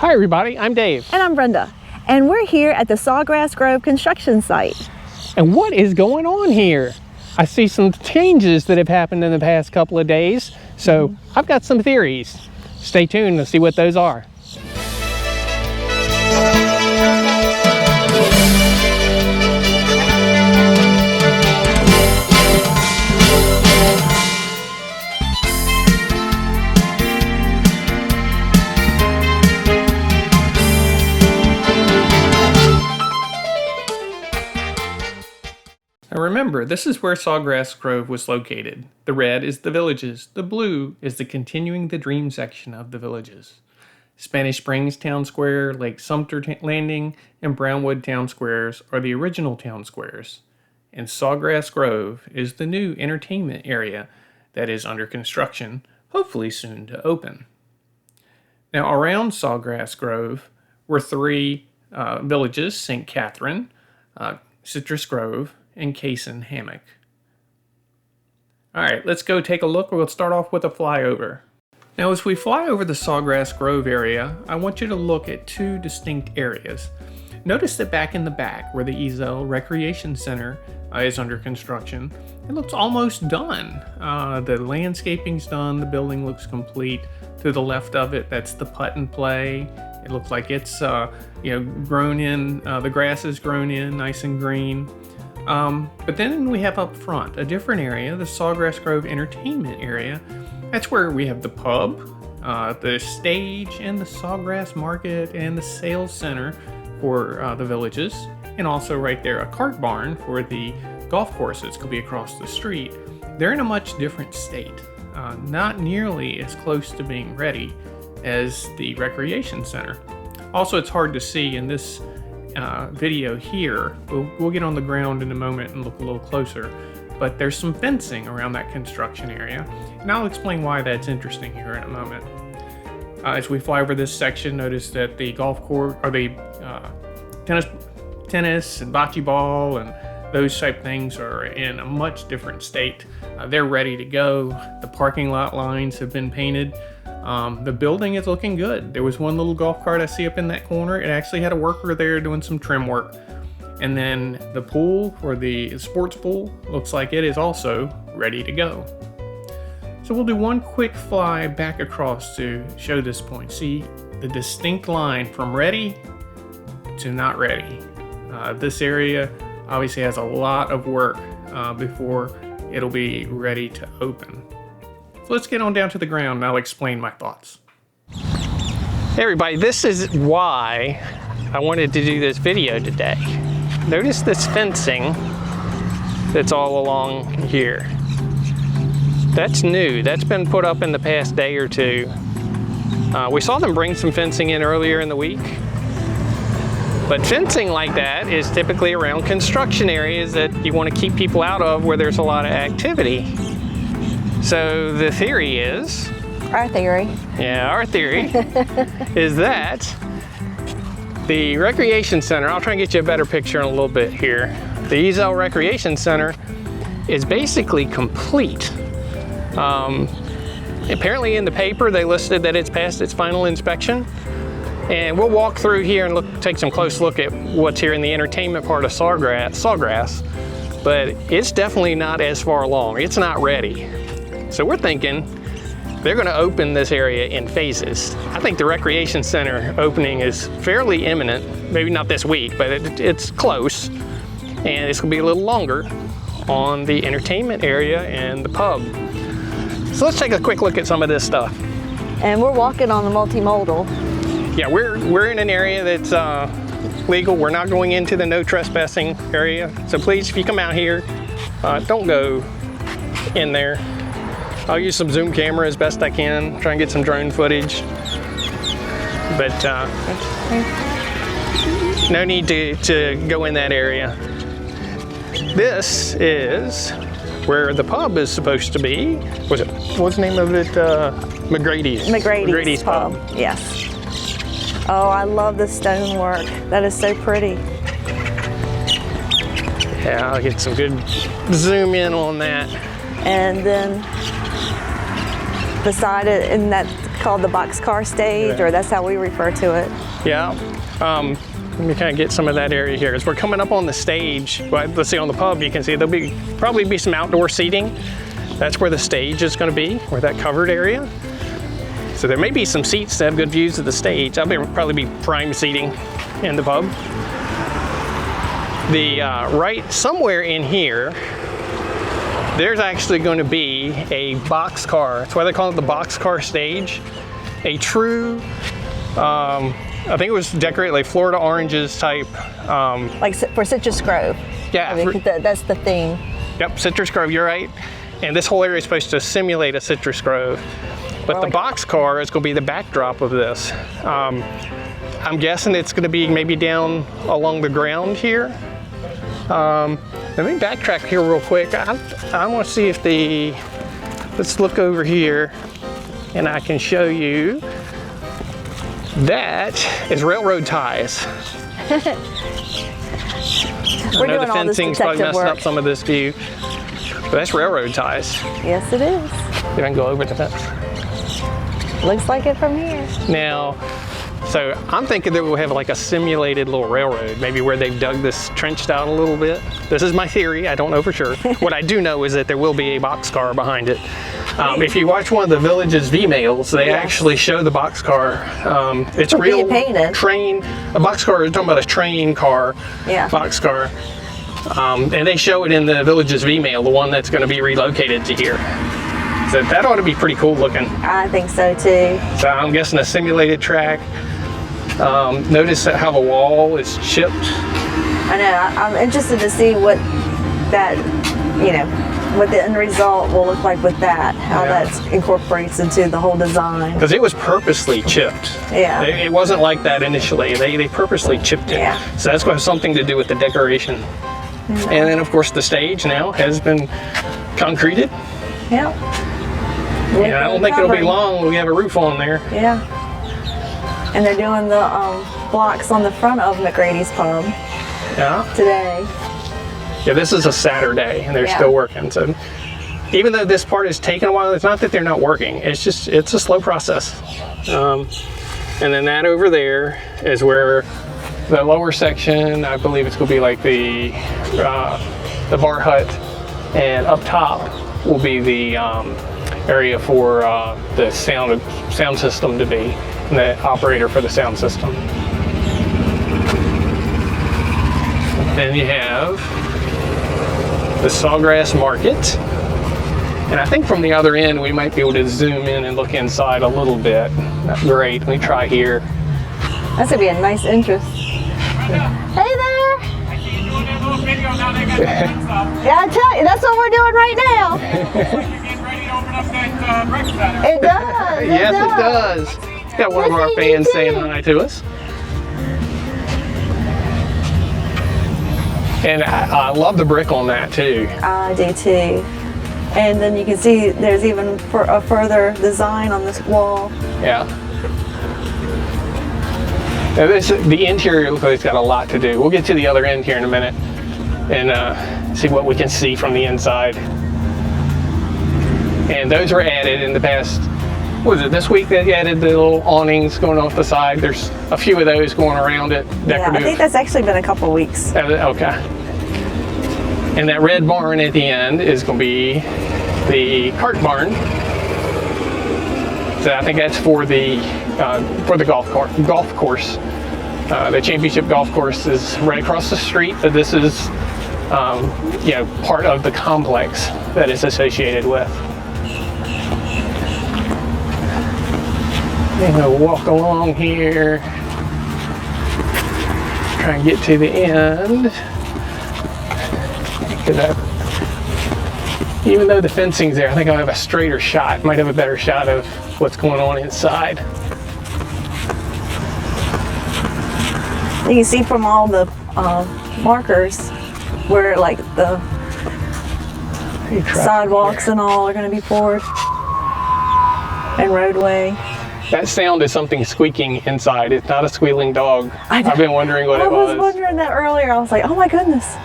Hi everybody, I'm Dave. And I'm Brenda. And we're here at the Sawgrass Grove Construction site. And what is going on here? I see some changes that have happened in the past couple of days, so I've got some theories. Stay tuned to see what those are. Now remember, this is where Sawgrass Grove was located. The red is the villages. The blue is the continuing the dream section of the villages. Spanish Springs Town Square, Lake Sumter Landing, and Brownwood Town Squares are the original town squares. And Sawgrass Grove is the new entertainment area that is under construction, hopefully soon to open. Now around Sawgrass Grove were three villages, St. Catherine, Citrus Grove, and Cason Hammock. Alright, let's go take a look. We'll start off with a flyover. Now as we fly over the Sawgrass Grove area, I want you to look at two distinct areas. Notice that back in the back, where the Ezelle Recreation Center is under construction, it looks almost done. The landscaping's done, the building looks complete. To the left of it, that's the putt and play. It looks like it's grown in, the grass is grown in, nice and green. But then we have up front a different area, the Sawgrass Grove Entertainment area. That's where we have the pub, the stage, and the Sawgrass Market, and the sales center for the villages. And also right there, a cart barn for the golf course that's going to be across the street. They're in a much different state, not nearly as close to being ready as the recreation center. Also, it's hard to see in this video here. We'll get on the ground in a moment and look a little closer, but there's some fencing around that construction area, and I'll explain why that's interesting here in a moment. As we fly over this section, notice that the golf course, or the tennis and bocce ball and those type things are in a much different state. They're ready to go. The parking lot lines have been painted. The building is looking good. There was one little golf cart I see up in that corner. It actually had a worker there doing some trim work. And then the pool, or the sports pool, looks like it is also ready to go. So we'll do one quick fly back across to show this point. See the distinct line from ready to not ready. This area obviously has a lot of work before it'll be ready to open. So let's get on down to the ground and I'll explain my thoughts. Hey everybody, this is why I wanted to do this video today. Notice this fencing that's all along here. That's new. That's been put up in the past day or two. We saw them bring some fencing in earlier in the week. But fencing like that is typically around construction areas that you want to keep people out of where there's a lot of activity. So the theory is... Our theory. Yeah, our theory is that the recreation center, I'll try and get you a better picture in a little bit here. The Ezelle Recreation Center is basically complete. Apparently in the paper they listed that it's passed its final inspection. And we'll walk through here and take some close look at what's here in the entertainment part of Sawgrass, but it's definitely not as far along. It's not ready. So we're thinking they're going to open this area in phases. I think the recreation center opening is fairly imminent. Maybe not this week, but it's close. And it's going to be a little longer on the entertainment area and the pub. So let's take a quick look at some of this stuff. And we're walking on the multimodal. Yeah, we're in an area that's legal. We're not going into the no trespassing area. So please, if you come out here, don't go in there. I'll use some zoom camera as best I can, try and get some drone footage. But no need to go in that area. This is where the pub is supposed to be. What's the name of it? McGrady's pub. Yes. Oh, I love the stonework. That is so pretty. Yeah, I'll get some good zoom in on that. And then beside it, in that called the boxcar stage, or that's how we refer to it. Yeah. Let me kind of get some of that area here. As we're coming up on the stage, well, let's see on the pub, you can see there'll probably be some outdoor seating. That's where the stage is going to be, where that covered area. So there may be some seats that have good views of the stage. That'll probably be prime seating in the pub. The right somewhere in here, there's actually going to be a boxcar. That's why they call it the boxcar stage. A true, I think it was decorated like Florida oranges type. Like for Citrus Grove. Yeah. I mean, that's the theme. Yep, Citrus Grove, you're right. And this whole area is supposed to simulate a citrus grove. But the boxcar is going to be the backdrop of this. I'm guessing it's going to be maybe down along the ground here. Let me backtrack here real quick. I want to see if let's look over here and I can show you. That is railroad ties. We're I know doing the all this fencing's probably detective messing work. up some of this view, but that's railroad ties. Yes, it is. You can go over the fence. Looks like it from here. Now, so I'm thinking that we'll have like a simulated little railroad, maybe where they've dug this trenched out a little bit. This is my theory, I don't know for sure. What I do know is that there will be a boxcar behind it. If you watch one of the Village's Vmails, they actually show the boxcar. It's a real train. A boxcar is talking about a train car, boxcar. And they show it in the Village's Vmail, the one that's going to be relocated to here. So that ought to be pretty cool looking. I think so too. So I'm guessing a simulated track. Notice how the wall is chipped. I know. I'm interested to see what that, what the end result will look like with that. How that incorporates into the whole design. Because it was purposely chipped. Yeah. It wasn't like that initially. They purposely chipped it. Yeah. So that's going to have something to do with the decoration. And then of course the stage now has been concreted. Yeah. And I don't think it'll be long when we have a roof on there. Yeah. And they're doing the blocks on the front of McGrady's Pub today. Yeah, this is a Saturday and they're still working. So even though this part is taking a while, it's not that they're not working. It's just, it's a slow process. And then that over there is where the lower section, I believe it's going to be like the bar hut, and up top will be the area for the sound system to be, and the operator for the sound system. Then you have the Sawgrass Market, and I think from the other end we might be able to zoom in and look inside a little bit. That's great. Let me try here. That's gonna be a nice entrance. Hey there! Yeah, I tell you, that's what we're doing right now. It does. Yes, it does. Got one of our fans saying hi to us. And I love the brick on that too. I do too. And then you can see there's even a further design on this wall. Yeah. Now the interior looks like it's got a lot to do. We'll get to the other end here in a minute and see what we can see from the inside. And those were added in the past, what was it, this week they added the little awnings going off the side. There's a few of those going around it. Yeah, I think that's actually been a couple weeks. Okay. And that red barn at the end is going to be the cart barn. So I think that's for the golf course. The championship golf course is right across the street, but this is part of the complex that it's associated with. I'm gonna walk along here, try and get to the end. Even though the fencing's there, I think I'll have a straighter shot. Might have a better shot of what's going on inside. You can see from all the markers where like the sidewalks and all are going to be poured, and roadway. That sound is something squeaking inside. It's not a squealing dog. I've been wondering what it was. I was wondering that earlier. I was like, oh my goodness.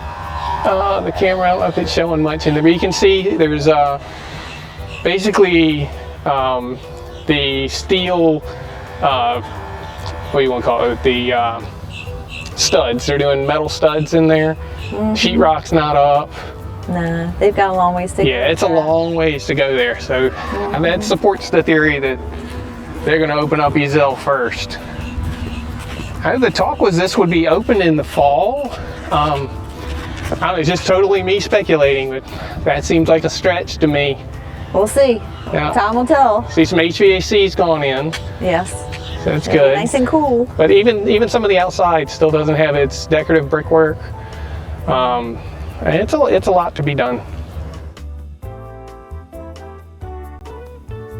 The camera, I don't know if it's showing much in there, but you can see there's basically the steel, what do you want to call it? The studs. They're doing metal studs in there. Sheetrock's not up. Nah, they've got a long ways to go. Yeah, it's a long ways to go there. So I mean, that supports the theory that they're going to open up Ezelle first. The talk was this would be open in the fall. I don't know, it's just totally me speculating, but that seems like a stretch to me. We'll see. Yeah. Time will tell. See, some HVAC's gone in. Yes. So it's good. Nice and cool. But even some of the outside still doesn't have its decorative brickwork. And it's a lot to be done.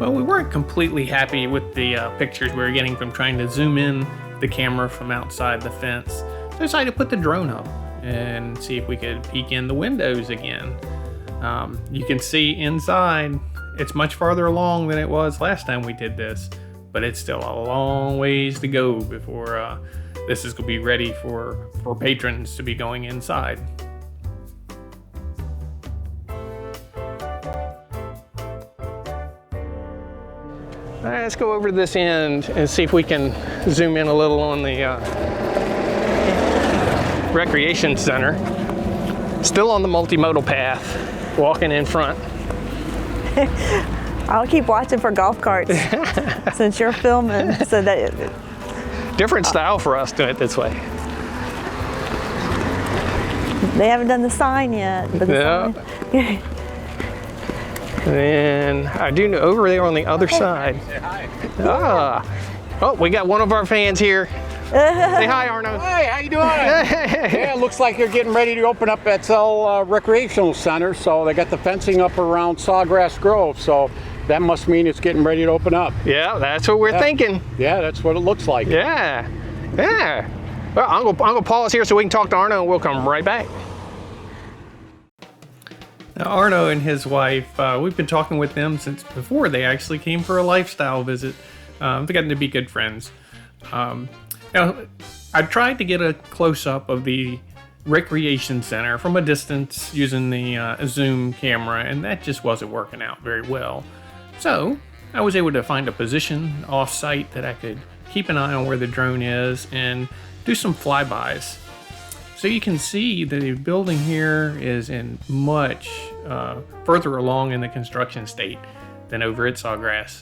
Well, we weren't completely happy with the pictures we were getting from trying to zoom in the camera from outside the fence. So I decided to put the drone up and see if we could peek in the windows again. You can see inside, it's much farther along than it was last time we did this, but it's still a long ways to go before this is going to be ready for patrons to be going inside. All right, let's go over to this end and see if we can zoom in a little on the recreation center. Still on the multimodal path, walking in front. I'll keep watching for golf carts since you're filming. So that Different style for us doing it this way. they haven't done the sign yet. But the sign. And I do know over there on the other side. Oh, we got one of our fans here. Say hi, Arno. Hey, how you doing? Yeah, it looks like they're getting ready to open up Ezelle Recreational Center. So they got the fencing up around Sawgrass Grove. So that must mean it's getting ready to open up. Yeah, that's what we're thinking. Yeah, that's what it looks like. Yeah. Well, I'm gonna pause here so we can talk to Arno, and we'll come right back. Now, Arno and his wife, we've been talking with them since before they actually came for a lifestyle visit. They've gotten to be good friends. Now, I tried to get a close-up of the recreation center from a distance using the zoom camera, and that just wasn't working out very well. So I was able to find a position off-site that I could keep an eye on where the drone is and do some flybys. So you can see the building here is in much further along in the construction state than over at Sawgrass.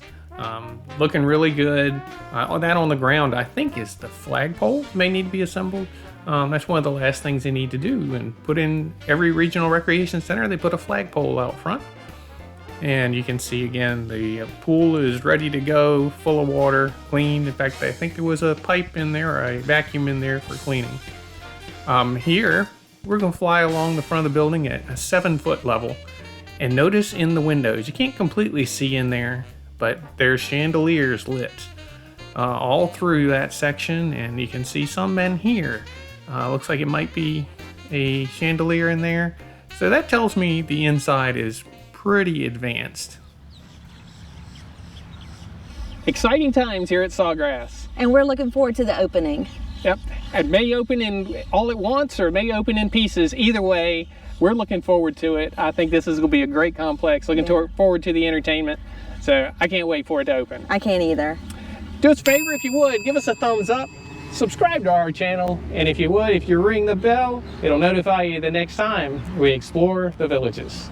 Looking really good. That on the ground, I think, is the flagpole. May need to be assembled. That's one of the last things they need to do. And put in every regional recreation center, they put a flagpole out front. And you can see again, the pool is ready to go, full of water, clean. In fact, I think there was a pipe in there, or a vacuum in there for cleaning. Here, we're going to fly along the front of the building at a 7-foot level. And notice in the windows, you can't completely see in there, but there's chandeliers lit all through that section, and you can see some in here. Looks like it might be a chandelier in there. So that tells me the inside is pretty advanced. Exciting times here at Sawgrass. And we're looking forward to the opening. Yep, it may open in all at once or it may open in pieces. Either way, we're looking forward to it. I think this is going to be a great complex. Looking forward to the entertainment. So I can't wait for it to open. I can't either. Do us a favor if you would, give us a thumbs up, subscribe to our channel, and if you ring the bell, it'll notify you the next time we explore the villages.